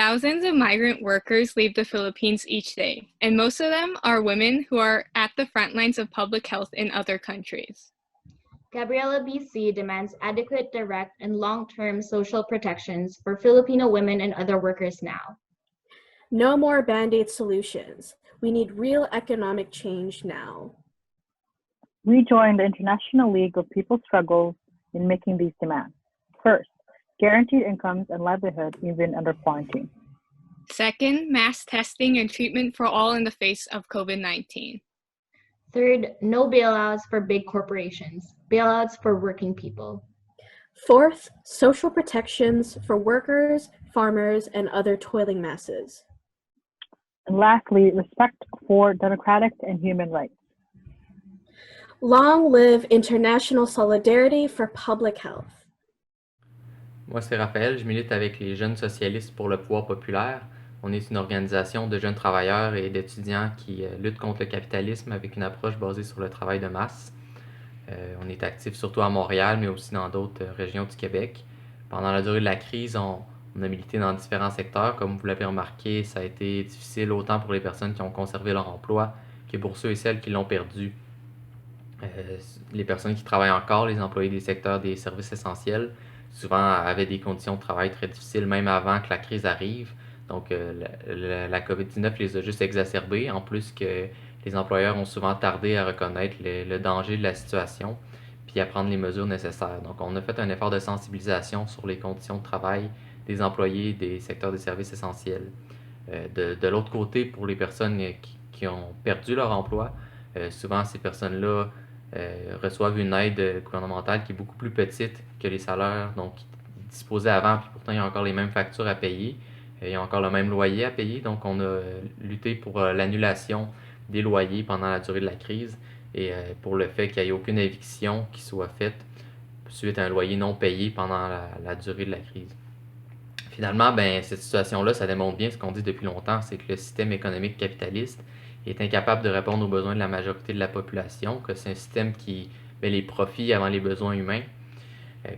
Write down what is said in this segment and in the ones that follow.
Thousands of migrant workers leave the Philippines each day, and most of them are women who are at the front lines of public health in other countries. Gabriela BC demands adequate, direct, and long-term social protections for Filipino women and other workers now. No more Band-Aid solutions. We need real economic change now. We join the International League of People's Struggles in making these demands. First, guaranteed incomes and livelihood even under quarantine. Second, mass testing and treatment for all in the face of COVID-19. Third, no bailouts for big corporations, bailouts for working people. Fourth, social protections for workers, farmers, and other toiling masses. And lastly, respect for democratic and human rights. Long live international solidarity for public health. Moi, c'est Raphaël, je milite avec les Jeunes socialistes pour le pouvoir populaire. On est une organisation de jeunes travailleurs et d'étudiants qui luttent contre le capitalisme avec une approche basée sur le travail de masse. On est actif surtout à Montréal, mais aussi dans d'autres régions du Québec. Pendant la durée de la crise, on a milité dans différents secteurs. Comme vous l'avez remarqué, ça a été difficile autant pour les personnes qui ont conservé leur emploi que pour ceux et celles qui l'ont perdu. Les personnes qui travaillent encore, les employés des secteurs des services essentiels, souvent avaient des conditions de travail très difficiles même avant que la crise arrive. Donc la COVID-19 les a juste exacerbés, en plus que les employeurs ont souvent tardé à reconnaître le danger de la situation puis à prendre les mesures nécessaires. Donc on a fait un effort de sensibilisation sur les conditions de travail des employés des secteurs des services essentiels. De l'autre côté, pour les personnes qui ont perdu leur emploi, souvent ces personnes-là reçoivent une aide gouvernementale qui est beaucoup plus petite que les salaires donc disposaient avant, puis pourtant il y a encore les mêmes factures à payer, il y a encore le même loyer à payer, donc on a lutté pour l'annulation des loyers pendant la durée de la crise et pour le fait qu'il n'y ait aucune éviction qui soit faite suite à un loyer non payé pendant la durée de la crise. Finalement, cette situation-là, ça démontre bien ce qu'on dit depuis longtemps, c'est que le système économique capitaliste est incapable de répondre aux besoins de la majorité de la population, que c'est un système qui met les profits avant les besoins humains.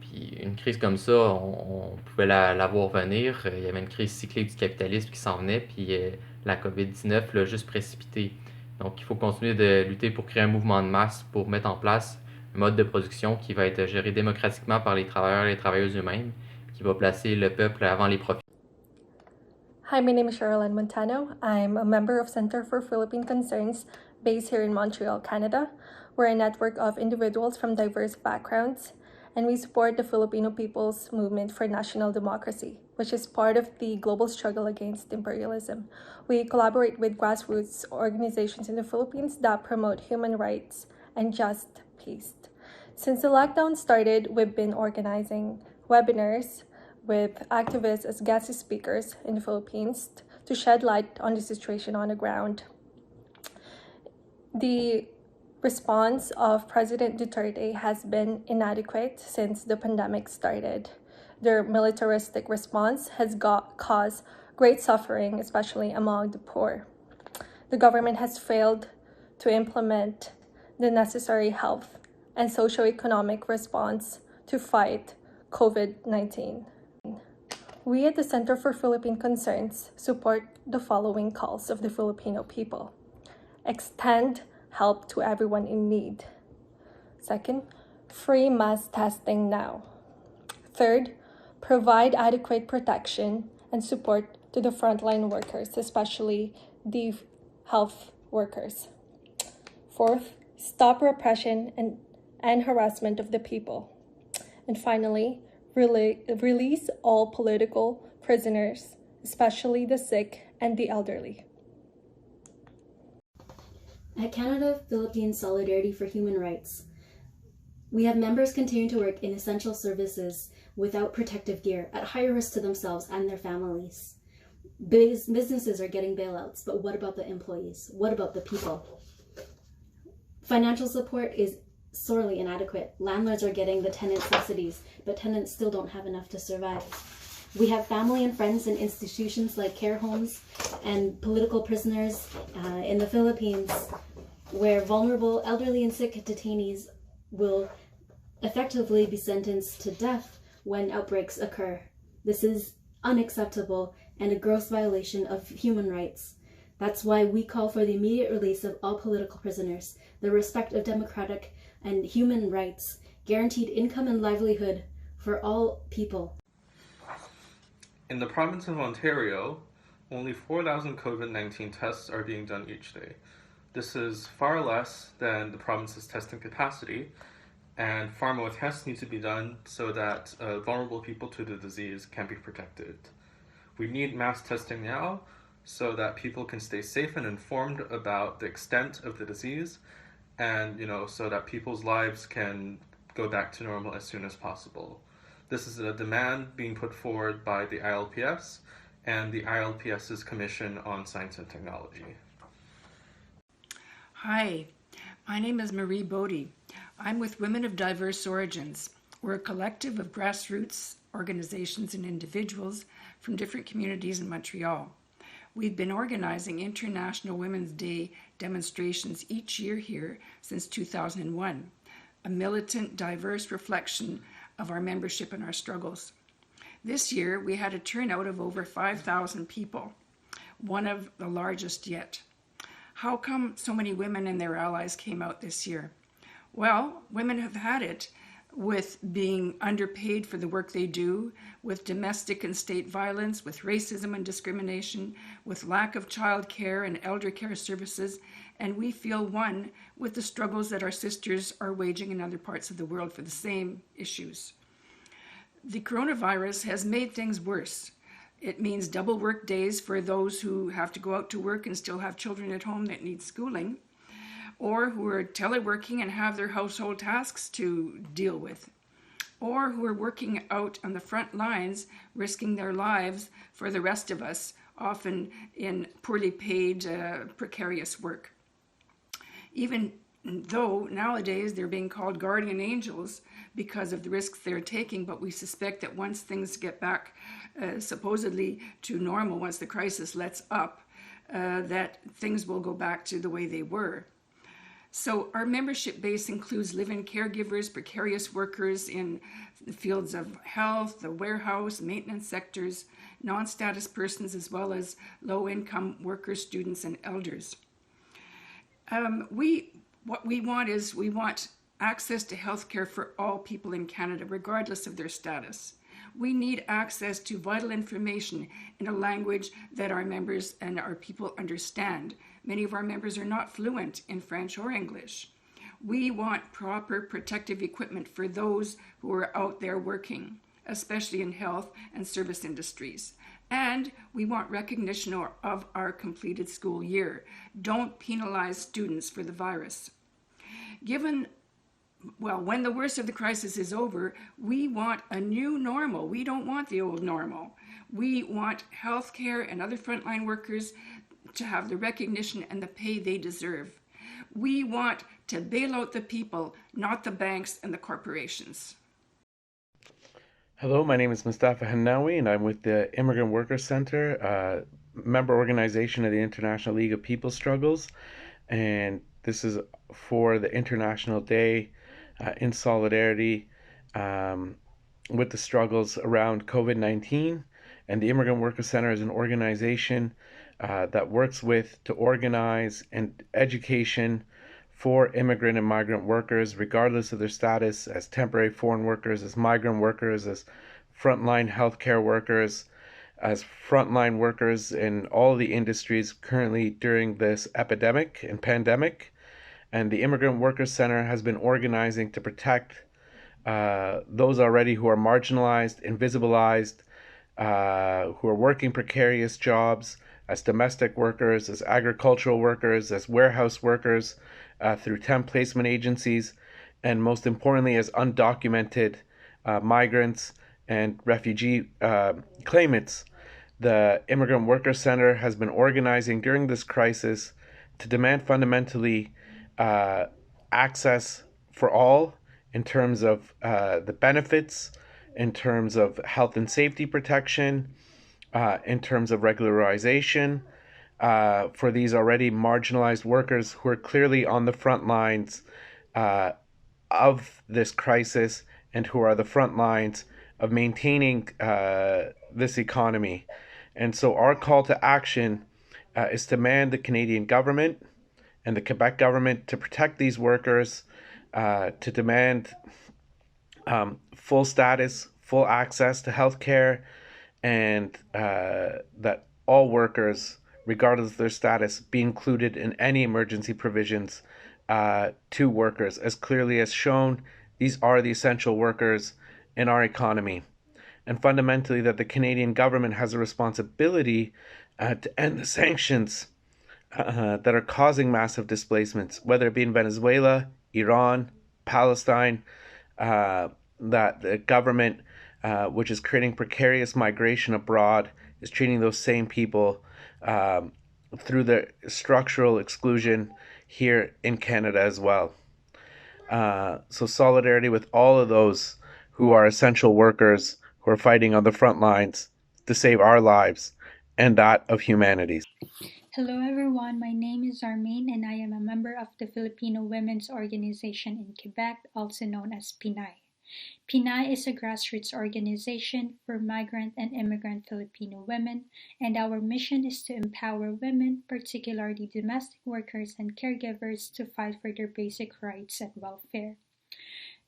Puis une crise comme ça, on pouvait la voir venir. Il y avait une crise cyclique du capitalisme qui s'en venait, puis la COVID-19 l'a juste précipité. Donc il faut continuer de lutter pour créer un mouvement de masse, pour mettre en place un mode de production qui va être géré démocratiquement par les travailleurs et les travailleuses eux-mêmes, qui va placer le peuple avant les profits. Hi, my name is Sherilyn Montano. I'm a member of Center for Philippine Concerns based here in Montreal, Canada. We're a network of individuals from diverse backgrounds, and we support the Filipino people's movement for national democracy, which is part of the global struggle against imperialism. We collaborate with grassroots organizations in the Philippines that promote human rights and just peace. Since the lockdown started, we've been organizing webinars with activists as guest speakers in the Philippines to shed light on the situation on the ground. The response of President Duterte has been inadequate since the pandemic started. Their militaristic response has caused great suffering, especially among the poor. The government has failed to implement the necessary health and socioeconomic response to fight COVID-19. We at the Center for Philippine Concerns support the following calls of the Filipino people. Extend help to everyone in need. Second, free mass testing now. Third, provide adequate protection and support to the frontline workers, especially the health workers. Fourth, stop repression and harassment of the people. And finally, release all political prisoners, especially the sick and the elderly. At Canada Philippines Solidarity for Human Rights, we have members continuing to work in essential services without protective gear, at higher risk to themselves and their families. Businesses are getting bailouts, but what about the employees? What about the people? Financial support is sorely inadequate. Landlords are getting the tenant subsidies, but tenants still don't have enough to survive. We have family and friends in institutions like care homes and political prisoners in the Philippines, where vulnerable, elderly, and sick detainees will effectively be sentenced to death when outbreaks occur. This is unacceptable, and a gross violation of human rights. That's why we call for the immediate release of all political prisoners, the respect of democratic and human rights, guaranteed income and livelihood for all people. In the province of Ontario, only 4,000 COVID-19 tests are being done each day. This is far less than the province's testing capacity, and far more tests need to be done so that vulnerable people to the disease can be protected. We need mass testing now so that people can stay safe and informed about the extent of the disease, and so that people's lives can go back to normal as soon as possible. This is a demand being put forward by the ILPS and the ILPS's Commission on Science and Technology. Hi, my name is Marie Bodie. I'm with Women of Diverse Origins. We're a collective of grassroots organizations and individuals from different communities in Montreal. We've been organizing International Women's Day demonstrations each year here since 2001, a militant, diverse reflection of our membership and our struggles. This year, we had a turnout of over 5,000 people, one of the largest yet. How come so many women and their allies came out this year? Well, women have had it with being underpaid for the work they do, with domestic and state violence, with racism and discrimination, with lack of child care and elder care services, and we feel one with the struggles that our sisters are waging in other parts of the world for the same issues. The coronavirus has made things worse. It means double work days for those who have to go out to work and still have children at home that need schooling, or who are teleworking and have their household tasks to deal with, or who are working out on the front lines, risking their lives for the rest of us, often in poorly paid, precarious work. Even though nowadays they're being called guardian angels because of the risks they're taking, but we suspect that once things get back supposedly to normal, once the crisis lets up, that things will go back to the way they were. So our membership base includes live-in caregivers, precarious workers in the fields of health, the warehouse, maintenance sectors, non-status persons, as well as low-income workers, students, and elders. What we want access to health care for all people in Canada, regardless of their status. We need access to vital information in a language that our members and our people understand. Many of our members are not fluent in French or English. We want proper protective equipment for those who are out there working, especially in health and service industries. And we want recognition of our completed school year. Don't penalize students for the virus. When the worst of the crisis is over, we want a new normal. We don't want the old normal. We want healthcare and other frontline workers to have the recognition and the pay they deserve. We want to bail out the people, not the banks and the corporations. Hello, my name is Mustafa Hannawi, and I'm with the Immigrant Workers Center, a member organization of the International League of People Struggles, and this is for the International Day in solidarity with the struggles around COVID-19. And the Immigrant Workers Center is an organization that works to organize and education for immigrant and migrant workers, regardless of their status as temporary foreign workers, as migrant workers, as frontline healthcare workers, as frontline workers in all the industries currently during this epidemic and pandemic. And the Immigrant Workers Center has been organizing to protect those already who are marginalized, invisibilized, who are working precarious jobs as domestic workers, as agricultural workers, as warehouse workers, through temp placement agencies, and most importantly, as undocumented migrants and refugee claimants. The Immigrant Workers Center has been organizing during this crisis to demand fundamentally access for all in terms of the benefits, in terms of health and safety protection, in terms of regularization for these already marginalized workers who are clearly on the front lines of this crisis and who are the front lines of maintaining this economy. And so our call to action is to demand the Canadian government and the Quebec government to protect these workers, to demand full status, full access to healthcare, and that all workers, regardless of their status, be included in any emergency provisions to workers. As clearly as shown, these are the essential workers in our economy. And fundamentally, that the Canadian government has a responsibility to end the sanctions that are causing massive displacements, whether it be in Venezuela, Iran, Palestine, that the government, which is creating precarious migration abroad, is treating those same people through the structural exclusion here in Canada as well. So solidarity with all of those who are essential workers who are fighting on the front lines to save our lives and that of humanity. Hello everyone, my name is Armin and I am a member of the Filipino Women's Organization in Quebec, also known as PINAI. PINAI is a grassroots organization for migrant and immigrant Filipino women, and our mission is to empower women, particularly domestic workers and caregivers, to fight for their basic rights and welfare.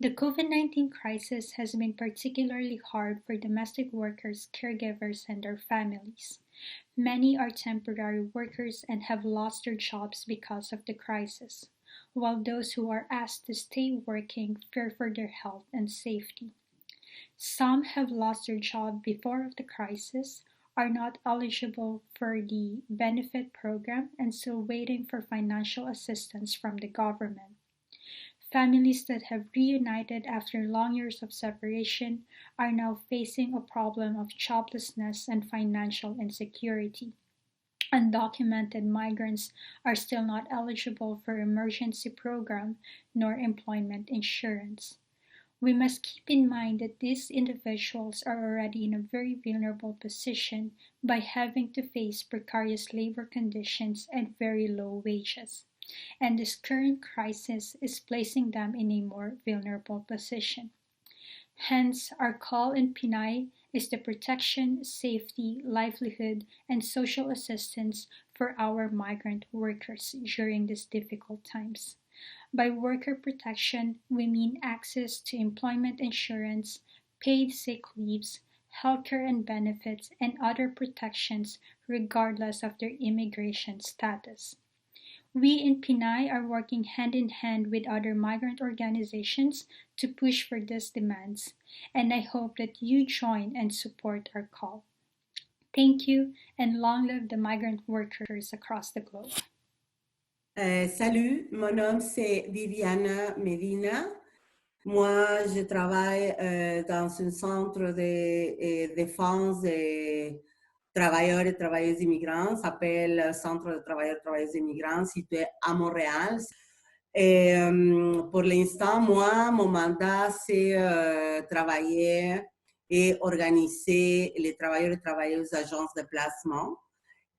The COVID-19 crisis has been particularly hard for domestic workers, caregivers, and their families. Many are temporary workers and have lost their jobs because of the crisis, while those who are asked to stay working fear for their health and safety. Some have lost their job before the crisis, are not eligible for the benefit program, and still waiting for financial assistance from the government. Families that have reunited after long years of separation are now facing a problem of joblessness and financial insecurity. Undocumented migrants are still not eligible for emergency program nor employment insurance. We must keep in mind that these individuals are already in a very vulnerable position by having to face precarious labor conditions and very low wages. And this current crisis is placing them in a more vulnerable position. Hence, our call in PINAI is the protection, safety, livelihood, and social assistance for our migrant workers during these difficult times. By worker protection, we mean access to employment insurance, paid sick leaves, healthcare and benefits, and other protections regardless of their immigration status. We in PINAI are working hand in hand with other migrant organizations to push for these demands, and I hope that you join and support our call. Thank you, and long live the migrant workers across the globe. Salut, mon nom c'est Viviana Medina. Moi, je travaille dans un centre de défense des travailleurs et travailleuses immigrants, s'appelle Centre de travailleurs et travailleuses immigrants, situé à Montréal. Et pour l'instant, moi, mon mandat, c'est travailler et organiser les travailleurs et travailleuses agences de placement.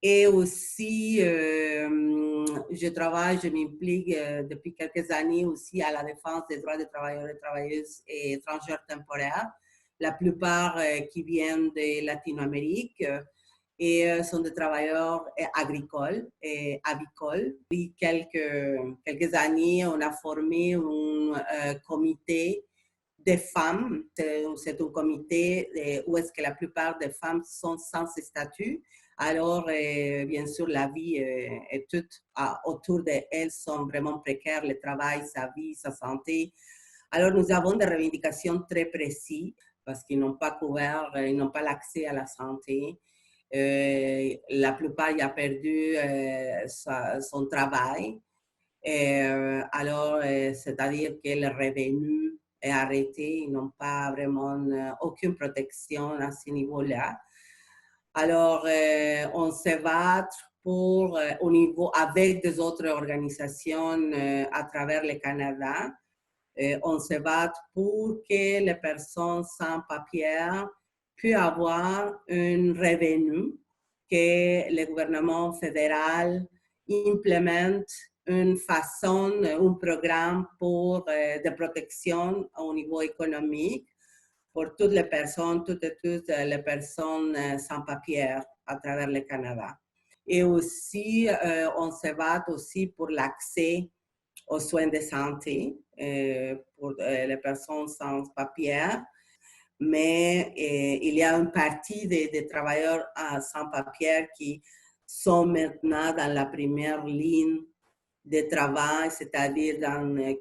Et aussi, je m'implique depuis quelques années aussi à la défense des droits des travailleurs et travailleuses et étrangères temporaires, la plupart qui viennent de Latino-Amérique et sont des travailleurs agricoles et avicoles. Depuis quelques années, on a formé un comité des femmes. C'est un comité où est-ce que la plupart des femmes sont sans statut. Alors, bien sûr, la vie et tout autour d'elles sont vraiment précaires, le travail, sa vie, sa santé. Alors, nous avons des revendications très précises parce qu'ils n'ont pas couvert, ils n'ont pas l'accès à la santé. La plupart y a perdu son travail. Alors, c'est-à-dire que le revenu est arrêté, ils n'ont pas vraiment aucune protection à ce niveau-là. Alors, on se bat pour, au niveau, avec des autres organisations à travers le Canada, on se bat pour que les personnes sans papier puissent avoir un revenu, que le gouvernement fédéral implémente une façon, un programme pour de protection au niveau économique pour toutes les personnes, toutes les personnes sans papier. à travers le Canada. Et aussi, on se bat aussi pour l'accès aux soins de santé pour les personnes sans papier. Mais il y a une partie des travailleurs sans papier qui sont maintenant dans la première ligne de travail, c'est-à-dire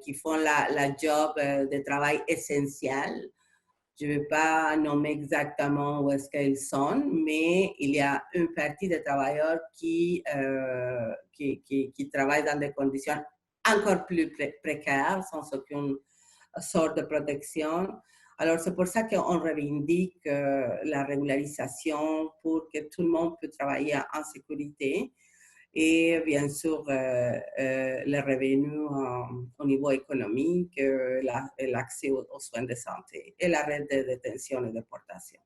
qui font la job de travail essentiel. Je ne vais pas nommer exactement où est-ce qu'ils sont, mais il y a une partie des travailleurs qui travaillent dans des conditions encore plus précaires, sans aucune sorte de protection. Alors, c'est pour ça qu'on revendique la régularisation pour que tout le monde puisse travailler en sécurité et bien sûr les revenus au niveau économique, l'accès aux soins de santé et l'arrêt de détention et déportation.